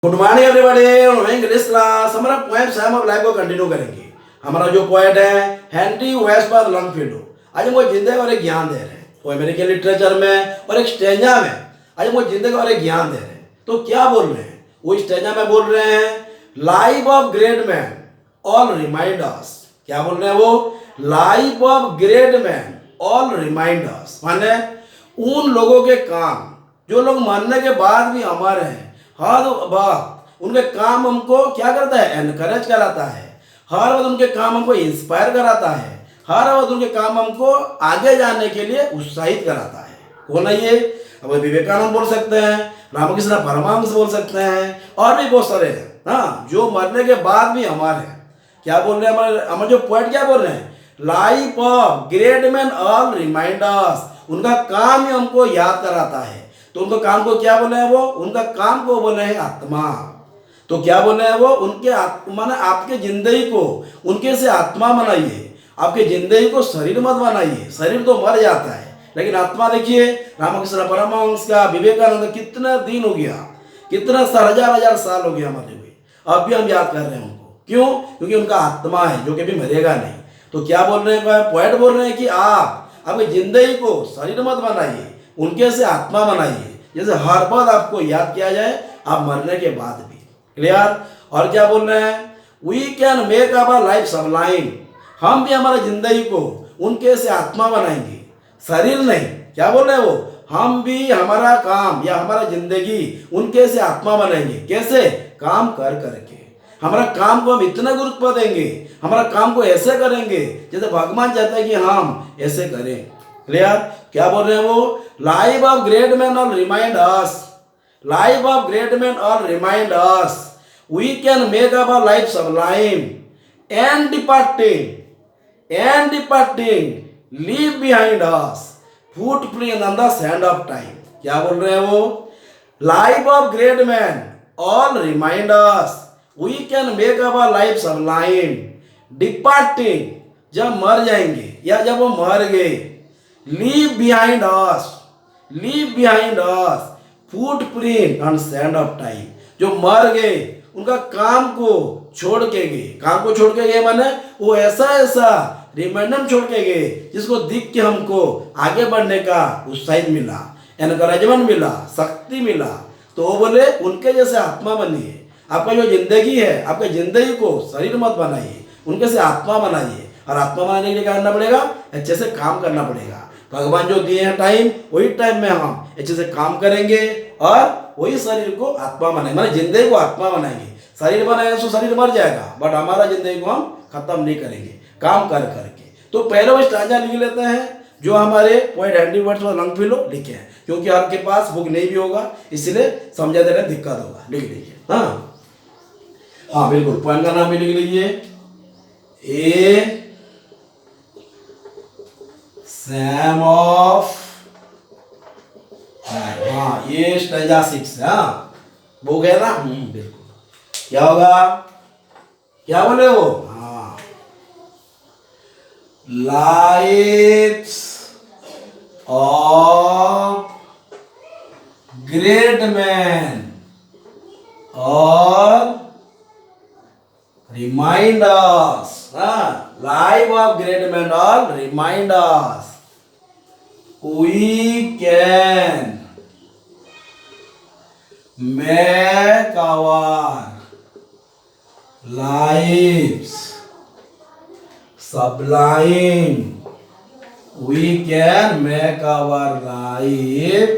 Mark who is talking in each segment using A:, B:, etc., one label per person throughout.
A: Good morning everybody. English class हमारा poem से हम अब लाइव को कंटिन्यू करेंगे। हमारा जो पोएट है हेनरी वेस्टपाथ लॉन्गफेलो आज हमको जिंदगी और एक ज्ञान दे रहे हैं। वो अमेरिकन लिटरेचर में और एक स्टेंजा में आज हमको जिंदगी और एक ज्ञान दे रहे हैं। तो क्या बोल रहे हैं वो स्टेंजा में बोल रहे हैं, life of great man all remind अस। क्या बोल रहे हैं वो, life of great man all remind अस, माने उन लोगों के काम जो लोग मरने के बाद भी अमर हैं। हर वक्त उनके काम हमको क्या करता है, एनकरेज कराता है। हर वक्त उनके काम हमको इंस्पायर कराता है। हर वक्त उनके काम हमको आगे जाने के लिए उत्साहित कराता है। कौन है ये? अब विवेकानंद बोल सकते हैं, रामकृष्ण परमहंस बोल सकते हैं, और भी बहुत सारे हैं हाँ, जो मरने के बाद भी अमर है। क्या बोल रहे हैं हमारे जो पोएट, क्या बोल रहे हैं, life of great man all remind अस। उनका काम ही हमको याद कराता है। तो उनका काम को क्या बोले हैं वो, उनका काम को बोले हैं आत्मा। तो क्या बोले हैं वो, उनके आत्मा ने आपके जिंदगी को उनके से आत्मा बनाइए। आपके जिंदगी को शरीर मत बनाइए। शरीर तो मर जाता है, लेकिन आत्मा देखिए, रामकृष्ण परमहंस का, विवेकानंद, कितना दिन हो गया, कितना हजार साल हो गया मरे हुए, अब भी हम याद कर रहे हैं उनको। क्यों? क्योंकि उनका आत्मा है जो कभी मरेगा नहीं। तो क्या बोल रहे हैं पोएट, बोल रहे हैं कि आप अपनी जिंदगी को शरीर मत बनाइए, उनके से आत्मा बनाइए, जैसे हर बार आपको याद किया जाए आप मरने के बाद भी। क्लियर? और क्या बोल रहे हैं, we can make our life sublime. हम भी हमारा जिंदगी को उनके से आत्मा बनाएंगे, शरीर नहीं। क्या बोल रहे हैं वो, हम भी हमारा काम या हमारा जिंदगी उनके से आत्मा बनाएंगे। कैसे? काम कर करके। हमारा काम को हम इतना गुरुत्व देंगे, हमारा काम को ऐसे करेंगे जैसे भगवान चाहते हैं कि हम ऐसे करें। क्लियर? क्या बोल रहे हैं वो, life of great man all remind us, life of great man all remind us, we can make our life sublime and departing leave behind us footprint on the sand of time. क्या बोल रहे हैं वो, life of great man all remind us, we can make our life sublime, departing, जब मर जाएंगे या जब वो मर गए, leave behind us footprint on sand of time, जो मर गए उनका काम को छोड़ के गए। काम को छोड़ के गए माने वो ऐसा रिमाइंडर छोड़ के गए जिसको दिख के हमको आगे बढ़ने का उत्साहित मिला, एनकरेजमेंट मिला, शक्ति मिला। तो वो बोले उनके जैसे आत्मा बनिए। आपका जो जिंदगी है, आपके जिंदगी को शरीर मत बनाइए, उनके से आत्मा बनाइए। और आत्मा बनाने के लिए क्या करना पड़ेगा, अच्छे से काम करना पड़ेगा। भगवान जो दिए हैं टाइम, वही टाइम में हम अच्छे से काम करेंगे और वही शरीर को आत्मा बनाएंगे, मतलब जिंदगी को आत्मा बनाएंगे। शरीर बनाएंगे तो शरीर मर जाएगा, बट हमारा जिंदगी को हम खत्म नहीं करेंगे काम कर करके। तो पहले वो स्टांजा लिख लेते हैं जो हमारे पोएट हेनरी वेस्टपाथ लॉन्गफेलो लिखे हैं, क्योंकि आपके पास बुक नहीं भी होगा इसलिए समझा देने में दिक्कत होगा। लिख लीजिए। हाँ बिल्कुल, पोएम का नाम भी लिख लीजिए, ए सैम ऑफ, हाँ ये स्टेंजा 6 है। हाँ बुक है ना, बिल्कुल। क्या होगा, क्या बोले वो, हाँ, लाइफ्स ऑफ ग्रेट मैन और remind us, life of great man और remind us, we can make our lives sublime, we can make our life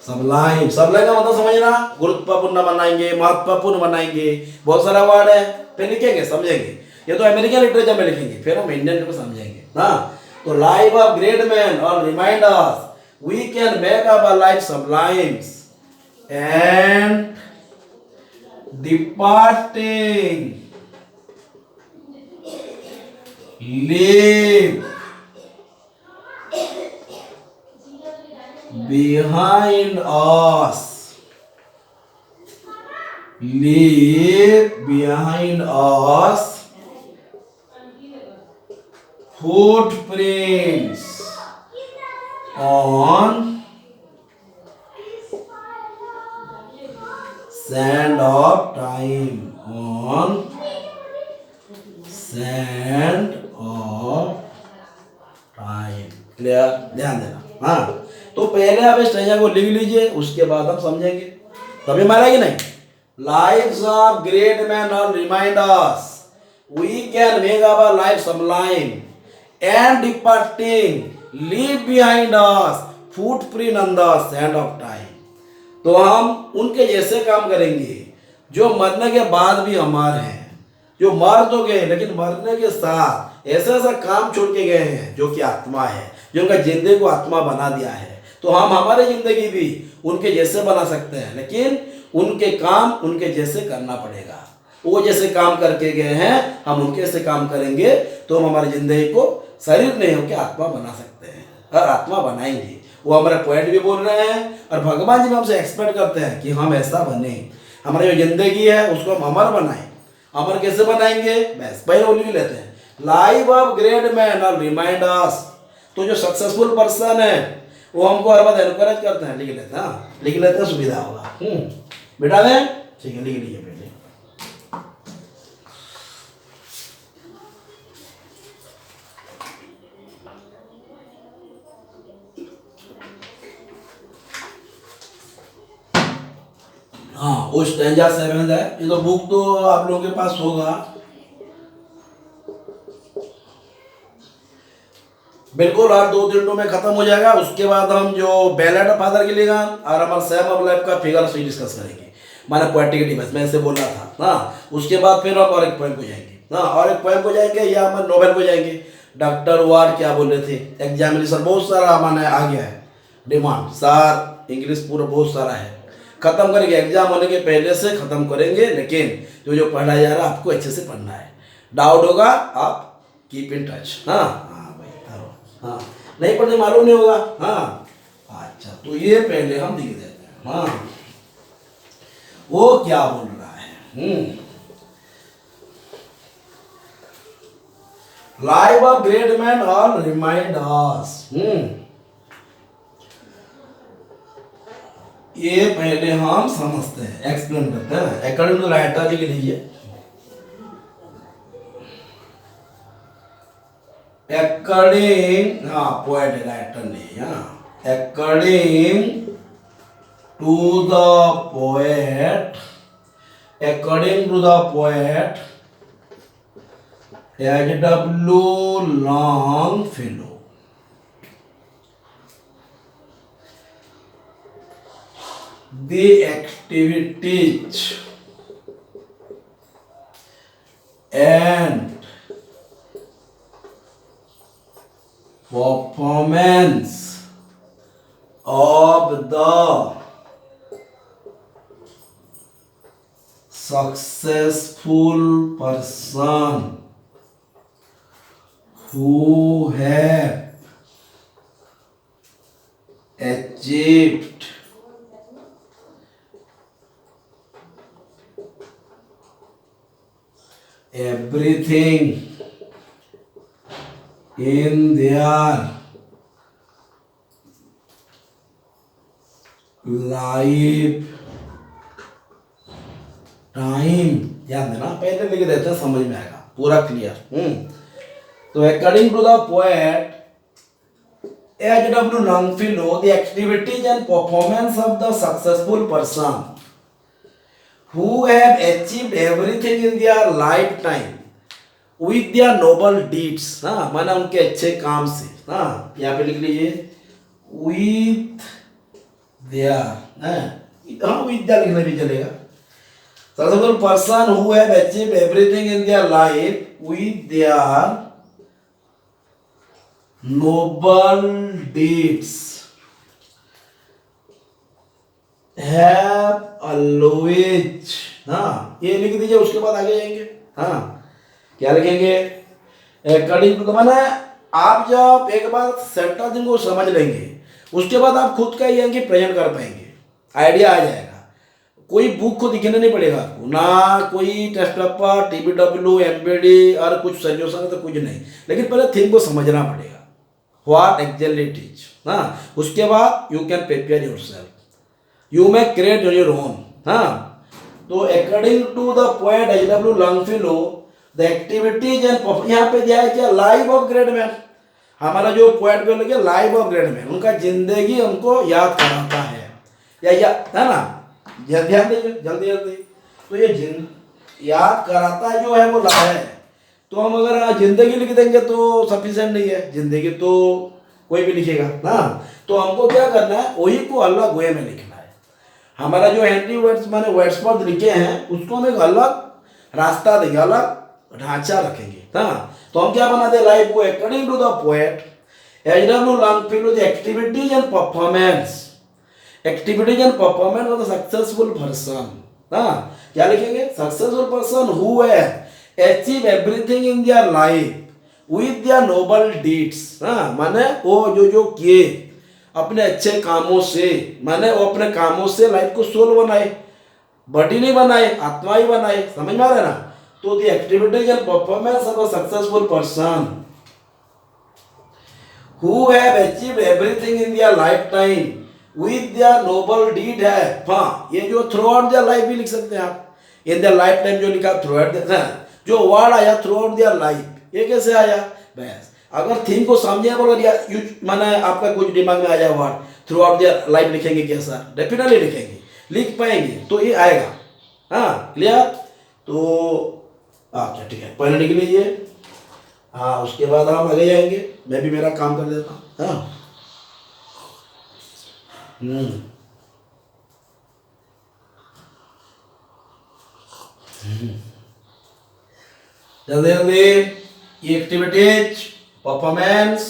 A: sublime। sublime का मतलब समझना, गुरुत्वपूर्ण बनाएंगे, महत्वपूर्ण बनाएंगे। बहुत सारा वर्ड है, फिर लिखेंगे समझेंगे। ये तो अमेरिकन लिटरेचर में लिखेंगे, फिर हम इंडियन को समझेंगे। हाँ, तो लाइफ ऑफ ग्रेट मैन और remind us, we can make our life sublime and departing leave behind us, footprints on sand of time, on sand of time. Clear, ध्यान देना। हाँ, तो पहले आप इस स्ट्रेंजा को लिख लीजिए, उसके बाद हम समझेंगे, तभी मारा कि नहीं। Lives of great man all remind us we can make our life sublime and departing leave behind us footprint on the sand of time। तो हम उनके जैसे काम करेंगे जो मरने के बाद भी हमारे हैं, जो मर तो गए लेकिन मरने के साथ ऐसा ऐसा काम छोड़ के गए हैं जो कि आत्मा है, जो उनका जिंदगी को आत्मा बना दिया है। तो हम हमारी जिंदगी भी उनके जैसे बना सकते हैं, लेकिन उनके काम उनके जैसे करना पड़ेगा। वो जैसे काम करके गए हैं हम उनके जैसे काम करेंगे तो हम हमारी जिंदगी को शरीर नहीं होकर आत्मा बना सकते हैं और आत्मा बनाएंगे। वो हमारे पोएट भी बोल रहे हैं और भगवान जी भी हमसे एक्सपेक्ट करते हैं कि हम ऐसा बने, हमारी जो जिंदगी है उसको हम अमर बनाएं। अमर कैसे बनाएंगे, बस पहले वो लिख लेते हैं, लाइफ ऑफ ग्रेट मैन और रिमाइंड अस। तो जो सक्सेसफुल पर्सन है वो हमको हर बात एनकरेज करते हैं, लिख लेते हैं। हाँ, लिख लेते हैं, सुविधा होगा। बेटा दें, ठीक है, लिख लीजिए पहले। हाँ, वो स्टैंजा 7 है। ये तो बुक तो आप लोगों के पास होगा, बिल्कुल। और 2 दिन में खत्म हो जाएगा। उसके बाद हम जो बैलेट ऑफ फादर के लिए और हमारा सैम ऑफ लाइफ का फिगर से डिस्कस करेंगे, माना पोएटिक डिवाइस, मैं ऐसे बोल रहा था। हाँ, उसके बाद फिर हम और एक पोएम को जाएंगे। हाँ, और एक पोएम को जाएंगे या हम नोवेल को जाएंगे। डॉक्टर वार्ड क्या बोल रहे थे, एग्जामिनेशन बहुत सारा माने आ गया है, डिमांड सर इंग्लिश पूरा बहुत सारा है, खत्म करेंगे। एग्जाम होने के पहले से खत्म करेंगे, लेकिन जो पढ़ाया जा रहा है आपको अच्छे से पढ़ना है। डाउट होगा आप कीप इन टच। हाँ हाँ भाई, हाँ, नहीं पढ़ने मालूम नहीं होगा। हाँ, अच्छा, तो ये पहले हम लिख देते हैं। हाँ, वो क्या बोल रहा है। Life of great man all remind अस। ये पहले हम समझते हैं, एक्सप्लेन करते हैं। अकॉर्डिंग टू राइटर लिख लीजिए, अकॉर्डिंग, हाँ पोएट है, राइटर नहीं। हाँ, according to the poet, according to the poet H.W. Longfellow, the activities and performance of the successful person who have achieved everything in their life time. ध्यान देना, पहले लिख देते हैं, समझ में आएगा पूरा क्लियर। तो according to the poet H.W. Longfellow, the activities and performance of the successful person who have achieved everything in their lifetime with their noble deeds। हाँ, माना उनके अच्छे काम से। हाँ, यहाँ पे लिख लीजिए with their, हाँ with their लिखना भी चलेगा। Successful person who have achieved everything in their life with their noble deeds have always। हाँ, ये लिख दीजिए, उसके बाद आगे जाएंगे। हाँ, क्या लिखेंगे, अकॉर्डिंग टू, माना आप जब एक बार सेंटेंस को समझ लेंगे उसके बाद आप खुद का ही प्रेजेंट कर पाएंगे, आइडिया आ जाएगा। कोई बुक को दिखने नहीं पड़ेगा आपको, ना कोई टेस्ट पेपर, TBW, MBD और कुछ सजेशन तो कुछ नहीं, लेकिन पहले थिंग को समझना पड़ेगा, व्हाट एक्चुअली इट इज। हाँ, उसके बाद you can prepare yourself, you may create your own. हाँ, तो according to the poet H.W. Longfellow the activities and यहाँ पे दिया है क्या, लाइफ ऑफ ग्रेट मैन। हमारा जो पोएट बोल गया लाइफ ऑफ ग्रेट मैन, उनका जिंदगी हमको याद कराता है या है ना, ध्यान दीजिए जल्दी जल्दी। तो ये याद कराता जो है वो ला है। तो हम अगर जिंदगी लिख देंगे तो सफिशिएंट नहीं है, जिंदगी तो कोई भी लिखेगा ना। तो हमको क्या करना है, वही को अलग वे में लिखना है। हमारा जो हेनरी वर्ड्स मैंने वर्ड्सवर्थ लिखे हैं उसको हम एक अलग रास्ता देंगे, अलग ढांचा रखेंगे ना। तो हम क्या बना दे लाइफ को, according to the poet H.W. Longfellow the activities and performance, activities and performance of the successful person ना। क्या लिखेंगे, successful person who have achieve everything in their life with their noble deeds. हाँ माने वो जो किए अपने अच्छे कामों से, माने वो अपने कामों से लाइफ को सोल बनाए, बॉडी नहीं बनाए, आत्मा ही बनाए, समझ में आ रहा है ना। तो the activities and performance of a successful person who have achieved everything in their lifetime with their noble deed है। हाँ ये जो थ्रू आउट देयर लाइफ भी लिख सकते हैं आप, इन देयर लाइफ टाइम जो लिखा थ्रू आउट, जो वर्ड आया थ्रू आउट देयर लाइफ, ये कैसे आया बस। अगर थीम को समझे बोलो या माने आपका कुछ दिमाग में आ जाए word through out their life लिखेंगे कैसा, डेफिनेटली लिखेंगे, लिख पाएंगे तो ये आएगा। हाँ क्लियर। तो अच्छा ठीक है, पहले लिख लीजिए। हाँ उसके बाद हम आगे जाएंगे, मैं भी मेरा काम कर देता हूँ। हाँ जल्दी जल्दी। ये एक्टिविटीज, परफॉर्मेंस,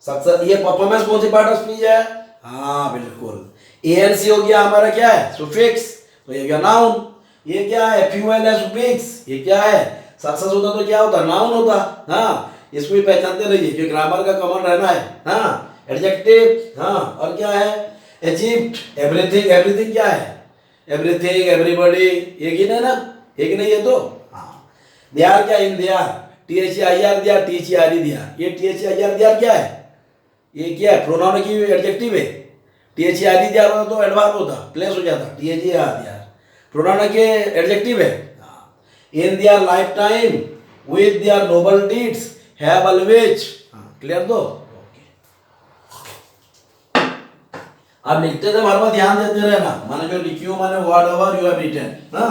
A: सक्सेस, ये परफॉर्मेंस कौन सी पार्ट ऑफ स्पीच है। हाँ बिल्कुल, एएनसी हो गया हमारा क्या है, सुफिक्स, तो ये क्या नाउन। ये क्या है, फ्यूएल है सुफिक्स, ये क्या है, सक्सेस होता तो क्या होता, नाउन होता। हाँ इसको भी पहचानते रहिए जो ग्रामर का कॉमन रहना है। हाँ एडजेक्टिव, हाँ और क्या है, अचीव्ड, एवरीथिंग, एवरीथिंग क्या है, एवरीथिंग, एवरीबॉडी, एक ही नहीं ना, एक नहीं है तो। हाँ दियार क्या, इन दियार, THEIR दिया, THERE दिया, ये THEIR दिया क्या है, ये क्या है, प्रोनाउन की एडजेक्टिव है। THERE दिया होता तो एडवर्ब होता, प्लेस हो जाता, THER दिया प्रोनाउन के एडजेक्टिव है। In their lifetime with their noble deeds have always, clear दो। अब लिखते थे हर बार ध्यान देते रहना, माने जो लिखियो माने word over you have written ना।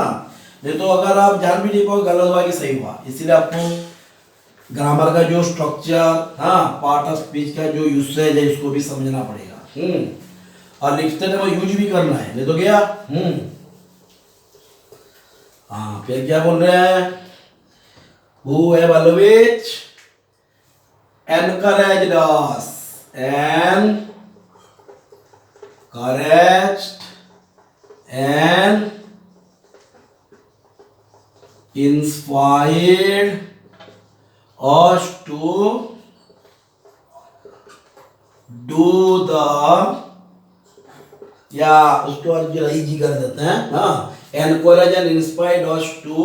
A: नहीं तो अगर आप जान भी नहीं पाओ गलत हुआ कि सही हुआ, इसीलिए आपको ग्रामर का जो स्ट्रक्चर, हाँ पार्ट ऑफ स्पीच का जो यूसेज है इसको भी समझना पड़ेगा। और लिखते थे वो यूज भी करना है, नहीं तो गया। हाँ फिर क्या बोल रहे हैं, who have always encouraged us, encouraged and inspired us to do the, या उसको और जो रही जी कर देते हैं। हाँ encourage and inspired us to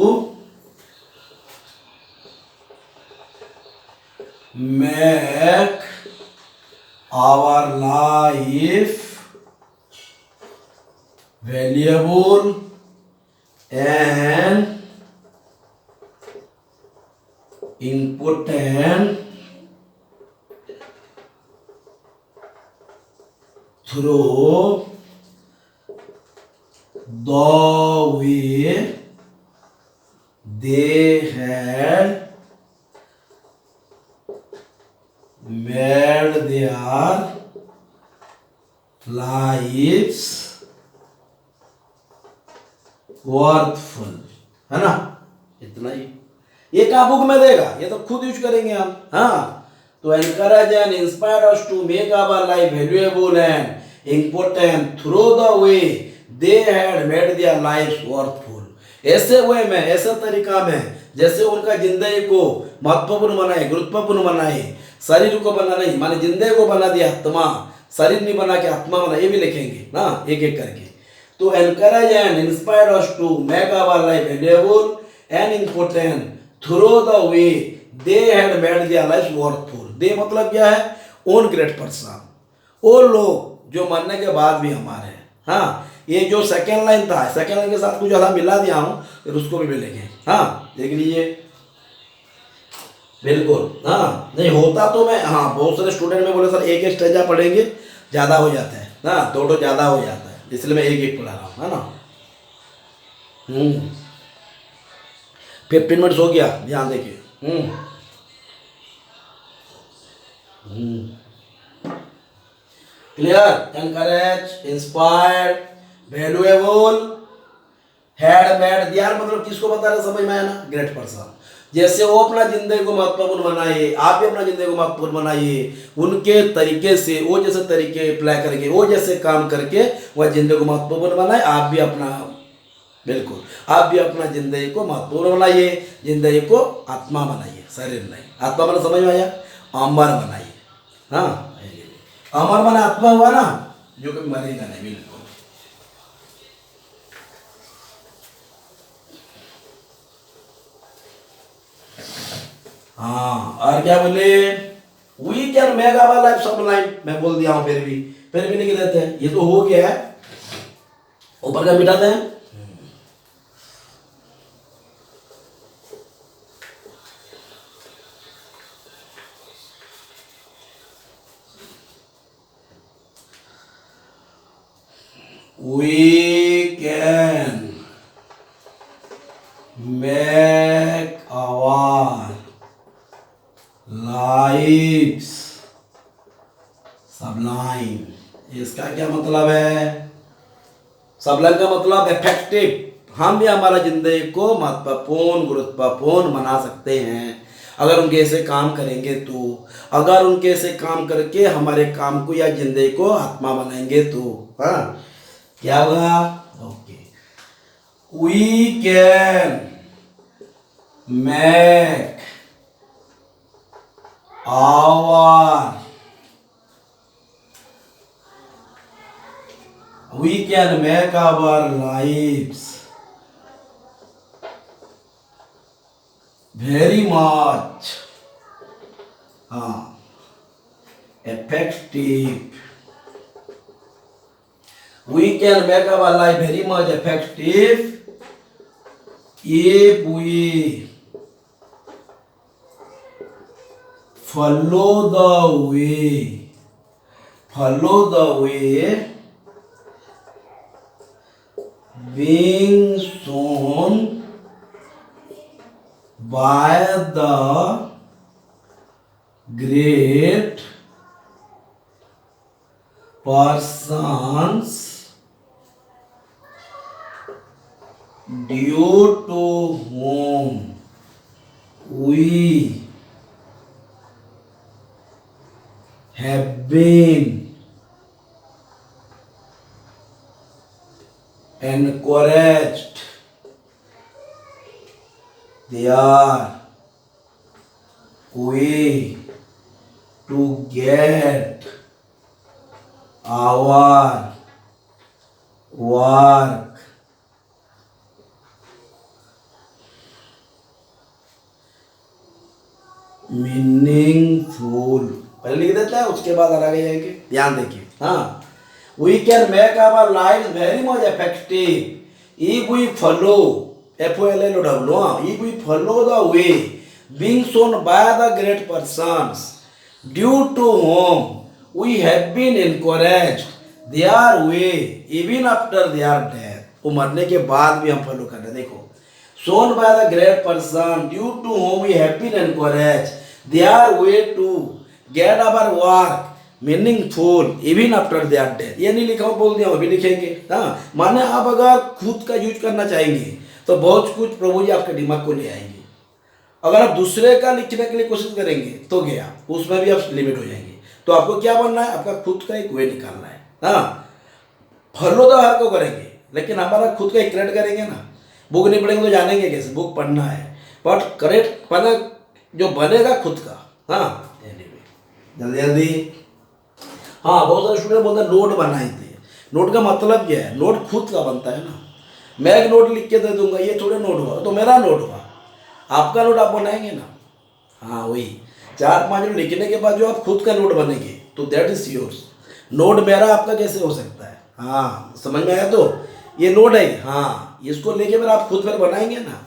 A: make our life valuable and important through the way they had made their lives worthful, है ना। इतना ही, ये कहाँ बुक में देगा, ये तो खुद यूज करेंगे हम। हाँ तो encourage and inspire us to make our life valuable and important through the way they had made their lives worthful, ऐसे वे में, ऐसे तरीका में जैसे उनका जिंदगी को महत्वपूर्ण बनाए, गुरुत्वपूर्ण बनाए, शरीर को बना नहीं माने जिंदगी को बना दिया आत्मा, शरीर नहीं बना के आत्मा बना, ये भी लिखेंगे ना एक एक करके। तो encourage and inspire us to make our life valuable and important through the way they had made their lives worthful. They मतलब क्या है, own great person, वो लोग जो मरने के बाद भी हमारे, हाँ ये जो सेकेंड लाइन था, सेकेंड लाइन के साथ कुछ ज़्यादा मिला दिया हूँ, फिर उसको भी मिलेंगे। हाँ देख लीजिए, बिल्कुल। हाँ नहीं होता तो मैं, हाँ बहुत सारे स्टूडेंट में बोले सर एक एक स्टेजा पढ़ेंगे ज़्यादा हो जाता है, हाँ दो ज़्यादा हो जाता है, इसलिए मैं एक एक पढ़ा रहा हूँ, है ना। 15 मिनट्स हो गया, ध्यान देखिए। Clear, encourage, inspired, valuable, had made, दियार मतलब किसको बता रहे, समझ में आया ना, ग्रेट पर्सन। जैसे वो अपना जिंदगी को महत्वपूर्ण बनाइए, आप भी अपना जिंदगी को महत्वपूर्ण बनाइए, उनके तरीके से, वो जैसे तरीके अप्लाई करके, वो जैसे काम करके वह जिंदगी को महत्वपूर्ण बनाए, आप भी अपना, बिल्कुल आप भी अपना जिंदगी को महत्वपूर्ण बनाइए, जिंदगी को आत्मा बनाइए, शरीर नहीं। आत्मा बना समझ में आया, अमर बनाइए। हाँ अमर मन आत्मा हुआ ना, जो कभी मरेगा नहीं, बिल्कुल। हाँ और क्या बोले, we can make our life sublime, मैं बोल दिया हूं, फिर भी लिख देते हैं, ये तो हो गया है, ऊपर का मिटाते हैं। We can make our lives sublime। इसका क्या मतलब है, सबलाइम का मतलब इफेक्टिव, हम भी हमारा जिंदगी को महत्वपूर्ण गुरुत्वपूर्ण बना सकते हैं अगर उनके ऐसे काम करेंगे तो, अगर उनके ऐसे काम करके हमारे काम को या जिंदगी को आत्मा बनाएंगे तो। हाँ क्या होगा, okay, we can make our, we can make our lives very much effective, we can make our life very much effective if we follow the way being shown by the great persons due to whom we have been encouraged their way to get our work meaningful, पहले लिख देता है उसके बाद आगे जाएंगे, ध्यान देखिए। हाँ we can make our life very much effective if we follow, FOLLOW, if we follow the way being shown by the great persons due to whom we have been encouraged their way even after their death। वो मरने के बाद भी हम follow कर रहे हैं, देखो, shown by the great person due to whom we have been encouraged their way to get our work meaningful even after their death. ये नहीं लिखा हूँ, बोल दिया, अभी लिखेंगे। हाँ माने आप अगर खुद का यूज करना चाहेंगे तो बहुत कुछ प्रभु जी आपके दिमाग को ले आएंगे, अगर आप दूसरे का लिखने के लिए कोशिश करेंगे तो गया, उसमें भी आप लिमिट हो जाएंगे। तो आपको क्या बनना है, आपका खुद का एक वे निकालना है। हाँ फॉलो तो हर को करेंगे, लेकिन हमारा खुद का एक क्रिएट करेंगे ना, बुक नहीं पढ़ेंगे तो जानेंगे कैसे, बुक पढ़ना है, बट करेक्ट पढ़ना जो बनेगा खुद का। हाँ जल्दी जल्दी। हाँ बहुत सारे स्टूडेंट बोलते हैं नोट बनाए थे, नोट का मतलब क्या है, नोट खुद का बनता है ना, मैं एक नोट लिख के दे दूंगा, ये थोड़े नोट हुआ, तो मेरा नोट हुआ, आपका नोट आप बनाएंगे ना। हाँ वही 4-5 नोट लिखने के बाद जो आप खुद का नोट बनेंगे तो दैट इज योर्स। नोट मेरा आपका कैसे हो सकता है, हाँ समझ में आया? तो ये नोड है, हाँ इसको लेके फिर आप खुद फिर बनाएंगे ना,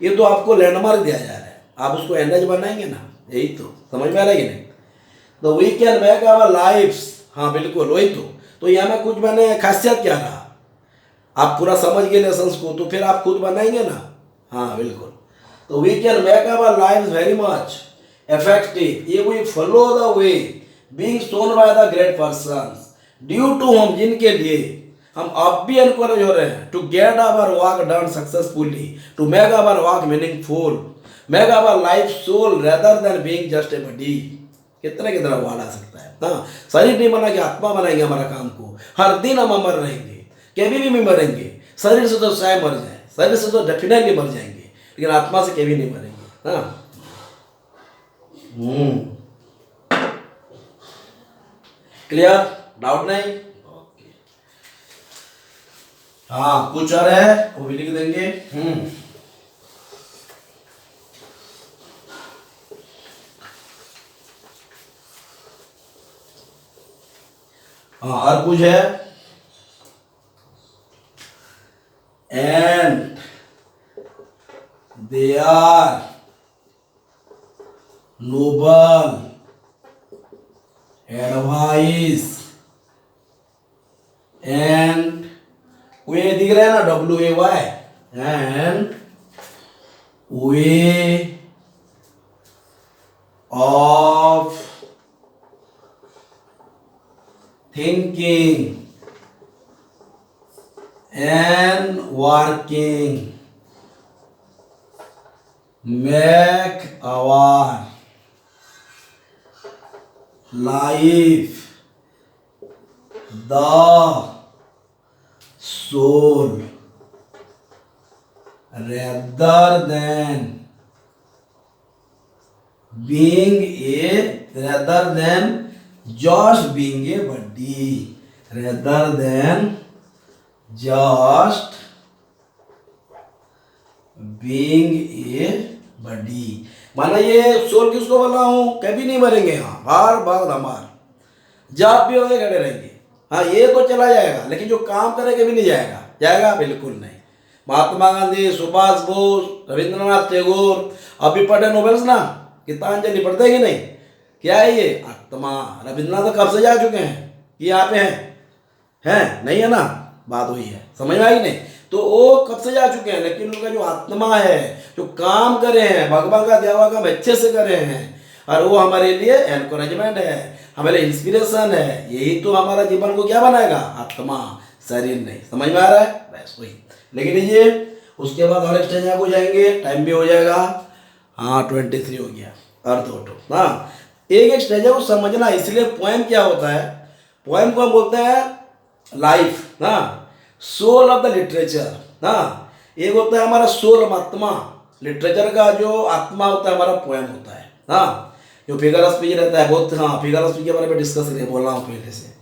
A: ये तो आपको लैंडमार्क दिया जा रहा है, आप उसको एनएच बनाएंगे ना, यही तो समझ में आ रहा है कि नहीं? तो we can make our lifes, हाँ बिल्कुल वही तो यहाँ में कुछ मैंने खासियत क्या रहा, आप पूरा समझ गए लेसन्स को, तो फिर आप खुद बनाएंगे ना, हाँ बिल्कुल। तो we can make our life very much effective ये we follow the way being shown by the great person due to हम, जिनके लिए हम अब भी एनकरेज हो रहे हैं to get our work done successfully, to make our work meaningful, make our life soul rather than being just a body. कितना कितना वर्ड आ सकता है, हाँ शरीर नहीं बना के आत्मा बनाएंगे हमारा काम को, हर दिन हम अमर रहेंगे, कभी भी मरेंगे, शरीर से तो शायद मर जाए, शरीर से तो डेफिनेटली मर जाएंगे, लेकिन आत्मा से कभी नहीं मरेंगे, हाँ। क्लियर? डाउट नहीं? ओके, हाँ कुछ और है वो भी लिख देंगे। हाँ और कुछ है, and they are noble advice and way दिख रहा है ना, WAY, and way of thinking and working make our life the soul rather than just being a body, rather than just being a body। माना ये soul किसको बोला हूं, कभी नहीं मरेंगे, हाँ बार बार हमार जब भी होंगे खड़े रहेंगे, हाँ ये तो चला जाएगा, लेकिन जो काम करे कभी नहीं जाएगा, जाएगा बिल्कुल नहीं। महात्मा गांधी, सुभाष बोस, रविंद्रनाथ टैगोर, अभी पढ़े नोबेल्स ना, गीतांजलि पढ़ते कि नहीं? क्या है ये? आत्मा। रविंद्रनाथ कब से जा चुके हैं, ये यहाँ पे हैं नहीं है ना, बात हुई है, समझ में आई नहीं? तो वो कब से जा चुके हैं, लेकिन उनका जो आत्मा है, जो काम करे हैं, भगवान का दिया हुआ काम अच्छे से करे हैं, और वो हमारे लिए एनकरेजमेंट है, हमारे इंस्पिरेशन है, यही तो हमारा जीवन को क्या बनाएगा, आत्मा, शरीर नहीं। समझ में आ रहा है? बस वही। लेकिन ये उसके बाद और स्टेज को जाएंगे, टाइम भी हो जाएगा, हाँ 23 हो गया, अर्थ ऑटो, हाँ एक एक स्टेज को समझना। इसलिए पोएम क्या होता है, पोएम को हम बोलते हैं लाइफ, हाँ सोल ऑफ द लिटरेचर, हाँ एक होता है हमारा सोल, आत्मा, लिटरेचर का जो आत्मा होता है हमारा पोएम होता है, हाँ जो फिगर स्पीच रहता है बहुत, हाँ फिगर स्पीच के बारे में डिस्कस नहीं बोल रहा हूँ पहले से,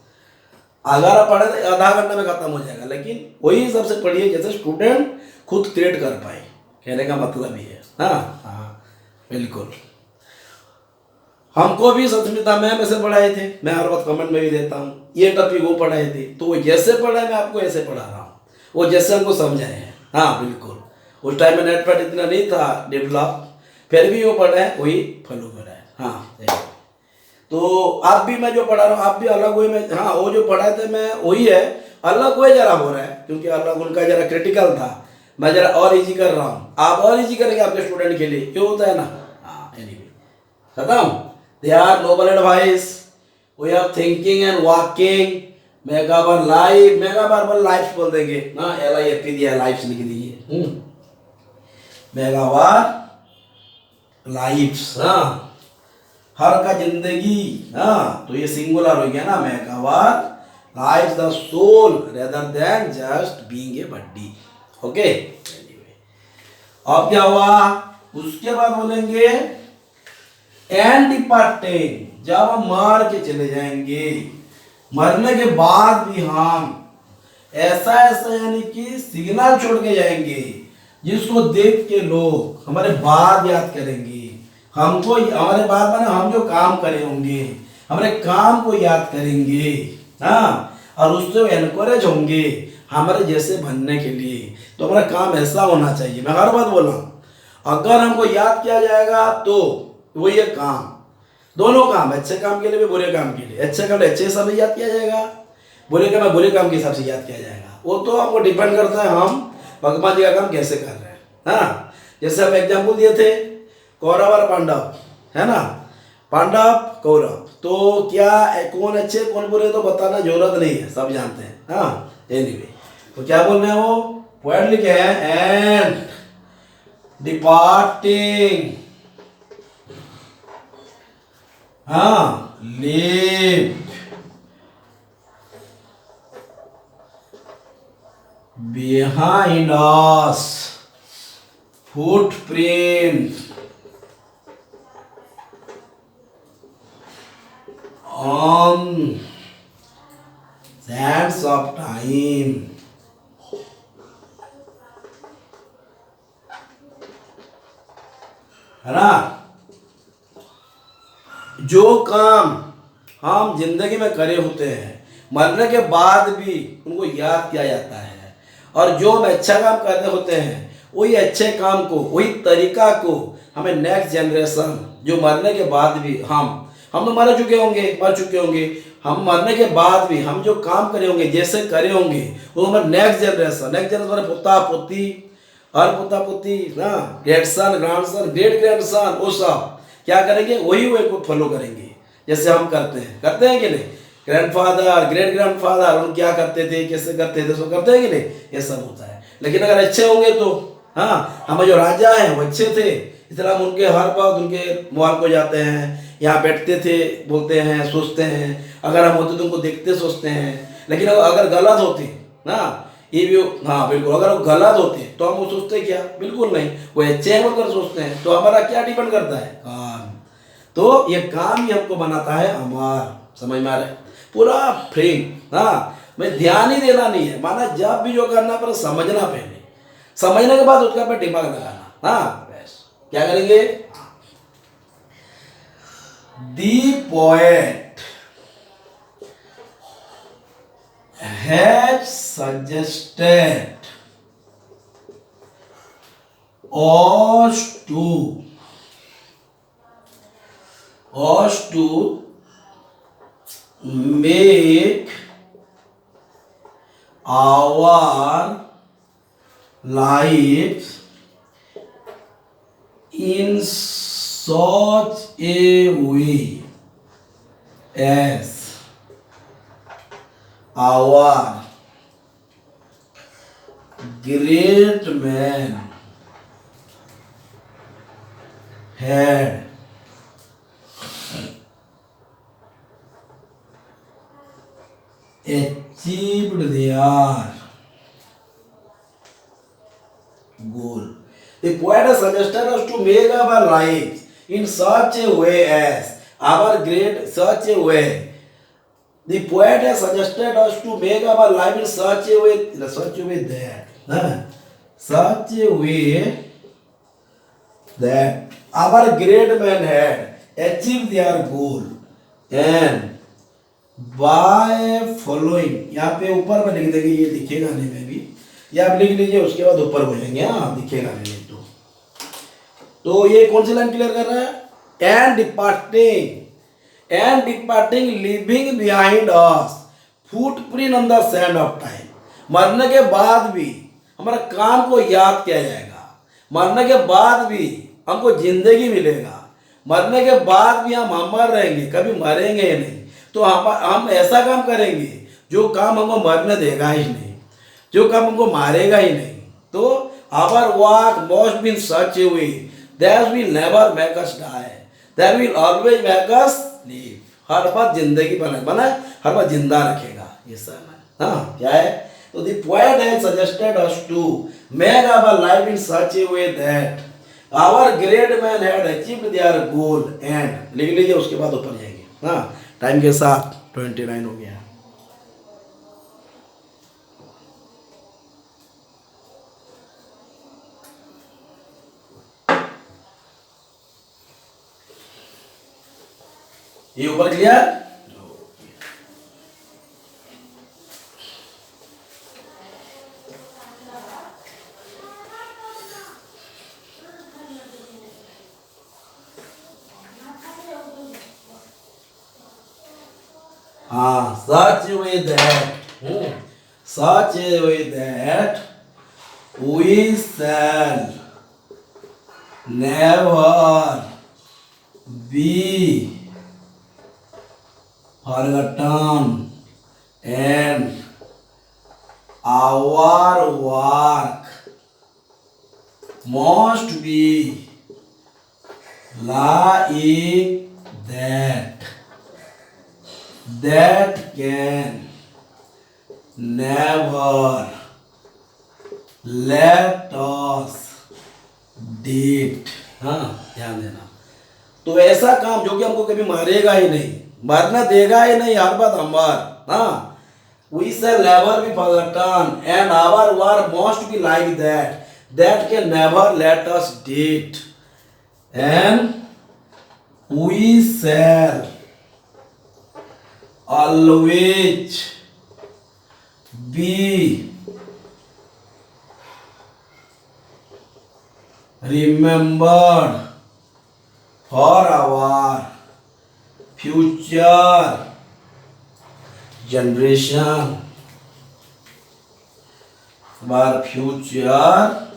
A: अगर आप पढ़े तो आधा घंटा में खत्म हो जाएगा, लेकिन वही सबसे पढ़िए जैसे स्टूडेंट खुद क्रिएट कर पाए, कहने का मतलब ये है, हाँ हाँ बिल्कुल। हमको भी संस्मिता मैम ऐसे पढ़ाए थे, मैं हर वक्त कमेंट में भी देता हूँ, ये टॉपिक वो पढ़ाए थे, तो वो जैसे पढ़ाए मैं आपको ऐसे पढ़ा रहा हूँ, वो जैसे हमको समझाए हैं, हाँ बिल्कुल। उस टाइम में नेट पर इतना नहीं था डेवलप, फिर भी वो पढ़ा है वही फॉलो करा है, हाँ। तो आप भी मैं जो पढ़ा रहा हूँ आप भी अलग वे में, हाँ वो जो पढ़ाए थे मैं वही है, अलग वे जरा हो रहा है, क्योंकि अलग उनका जरा क्रिटिकल था, मैं जरा और इजी कर रहा हूँ, आप और इजी करेंगे आपके स्टूडेंट के लिए, क्यों होता है ना, हाँ एनीवे खत्म। They are noble advice. We are thinking and walking. Make our life, make our lives बोल देंगे ना, LIFE दिया, lives लिख दीजिए, make our lives, हाँ हर का जिंदगी, हाँ तो ये सिंगुलर हो गया ना, make our lives the soul rather than just being a body, okay? Anyway, अब क्या हुआ, उसके बाद बोलेंगे एंड डिपार्टिंग, जब हम मार के चले जाएंगे, मरने के बाद भी हम ऐसा ऐसा यानी कि सिग्नल छोड़ के जाएंगे जिसको देख के लोग हमारे बाद याद करेंगे, हमको हमारे बाद माने हम जो काम करे होंगे हमारे काम को याद करेंगे, हाँ और उससे एनकरेज होंगे हमारे जैसे बनने के लिए। तो हमारा काम ऐसा होना चाहिए। मैं हर बात बोल रहा हूँ, अगर हमको याद किया जाएगा तो वो ये काम, दोनों काम, अच्छे काम के लिए भी बुरे काम के लिए, अच्छे काम अच्छे हिसाब से याद किया जाएगा, बुरे काम बुरे काम के हिसाब से याद किया जाएगा। वो तो हमको डिपेंड करता है हम भगवान जी का काम कैसे कर रहे हैं। हाँ, जैसे हम एग्जाम्पल दिए थे कौरव और पांडव, है ना, पांडव कौरव, तो क्या कौन अच्छे कौन बुरे तो बताना जरूरत नहीं है, सब जानते हैं। हाँ, एनीवे, तो क्या बोल रहे हैं वो वर्ड लिखे हैं, एंड डिपार्टिंग, हाँ, leave behind us footprint on sands of time, है ना। जो काम हम जिंदगी में करे होते हैं मरने के बाद भी उनको याद किया जाता है, और जो हम अच्छा काम करते होते हैं वही अच्छे काम को, वही तरीका को हमें नेक्स्ट जनरेशन, जो मरने के बाद भी हम तो मर चुके होंगे, हम मरने के बाद भी हम जो काम करे होंगे, जैसे करे होंगे, वो हमारे नेक्स्ट जनरेशन हमारे पोता पोती और पोता पोती ना, ग्रैंडसन ग्रांडसन ग्रेट ग्रैंडसन, वो सब क्या करेंगे, वही वे को फॉलो करेंगे जैसे हम करते हैं कि नहीं। ग्रैंडफादर ग्रेट ग्रैंडफादर हम क्या करते थे, कैसे करते थे, सब करते हैं कि नहीं, ये सब होता है। लेकिन अगर अच्छे होंगे तो, हाँ, हमारे जो राजा हैं वो अच्छे थे, इसलिए हम उनके हर बात उनके महल को जाते हैं, यहाँ बैठते थे, बोलते हैं, सोचते हैं। अगर हम होते तो उनको देखते सोचते हैं। लेकिन अगर गलत होते ना, ये भी, हाँ बिल्कुल, अगर वो गलत होते तो हम वो सोचते क्या, बिल्कुल नहीं, वो अच्छे हैं बोलकर सोचते हैं। तो हमारा क्या डिपेंड करता है, काम। तो ये काम ही हमको बनाता है अमर, समझ में आ रहा है, पूरा फ्रेम। हाँ, मैं ध्यान ही देना नहीं है, माना जब भी जो करना पर समझना, पहले समझने के बाद उसका पर दिमाग लगाना। हाँ, बस क्या करेंगे, दी poet has suggested us to make our lives in such a way as our great man had achieved their goal. The poet has suggested us to make our lives in such a way as our great, such a way. The poet has suggested us to make our life in such a way that, such a way that our great men had achieved their goal, and by following, यहाँ पे ऊपर में लिख देंगे, ये दिखेगा नहीं में भी, या आप लिख लीजिए, उसके बाद ऊपर बोलेंगे, हाँ दिखेगा नहीं तो ये कौन सी लाइन क्लियर कर रहा है, and departing living behind us footprint on the sand of time. मरने के बाद भी हमारा काम को याद किया जाएगा, मरने के बाद भी हमको जिंदगी मिलेगा, मरने के बाद भी हम अमर रहेंगे, कभी मरेंगे ही नहीं। तो हम ऐसा काम करेंगे जो काम हमको मरने देगा ही नहीं, जो काम हमको मारेगा ही नहीं। तो our work must be in such a way that will never make us die, that will always make us live. हर बात जिंदगी बना हर बात जिंदा रखेगा, ये सब है। हाँ, क्या है, तो the poet has suggested us to make our life in such a way that our great man had achieved their goal, and लिख लीजिए, उसके बाद ऊपर जाएंगे। हाँ, टाइम के साथ 29 हो गया। ये ऊपर क्लियर। हाँ, such a way that, such a way that we shall never be forgotten, and our work must be like that can never let us date. हाँ, ध्यान देना। तो ऐसा काम जो कि हमको कभी मारेगा ही नहीं, मरना देगा ही नहीं, हर बात हमार। हाँ, we shall never be forgotten, and our work must be like that can never let us date, and we shall always be remembered for our future generation. Our future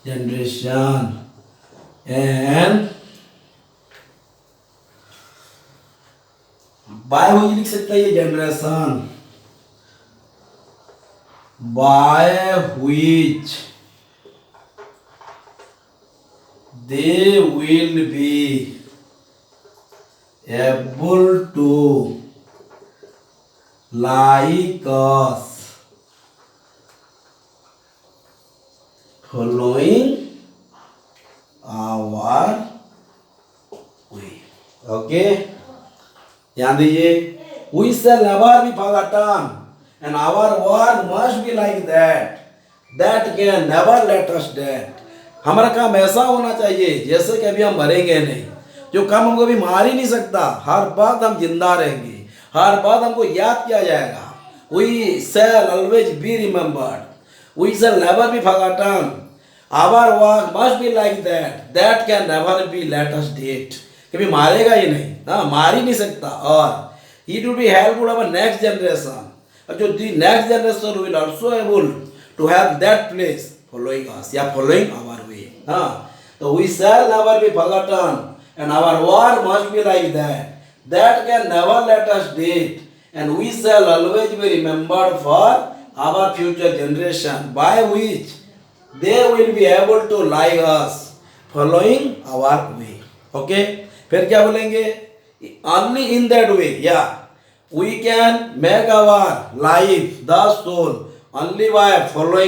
A: generation. And by which लिख सकता है ये generation, by which they will be able to like us following our way. Okay, ध्यान दीजिए, we shall never be forgotten, and our work must be like that can never let us dead. हमारा काम ऐसा होना चाहिए जैसे कि अभी हम मरेंगे नहीं, जो काम हमको अभी मार ही नहीं सकता, हर बात हम जिंदा रहेंगे, हर बात हमको याद किया जाएगा. We shall always be remembered, we shall never be forgotten, our work must be like that can never be let us dead. कभी मारेगा ही नहीं, हाँ, मार ही नहीं सकता. और it will be helpful our next generation, और जो the next generation will also able to have that place following us या following our way. हाँ, तो we shall never be forgotten, and our work must be like that can never let us dead, and we shall always be remembered for our future generation, by which they will be able to like us following our way. Okay, फिर क्या बोलेंगे? Only in that way, yeah, we can make our life the soul only by following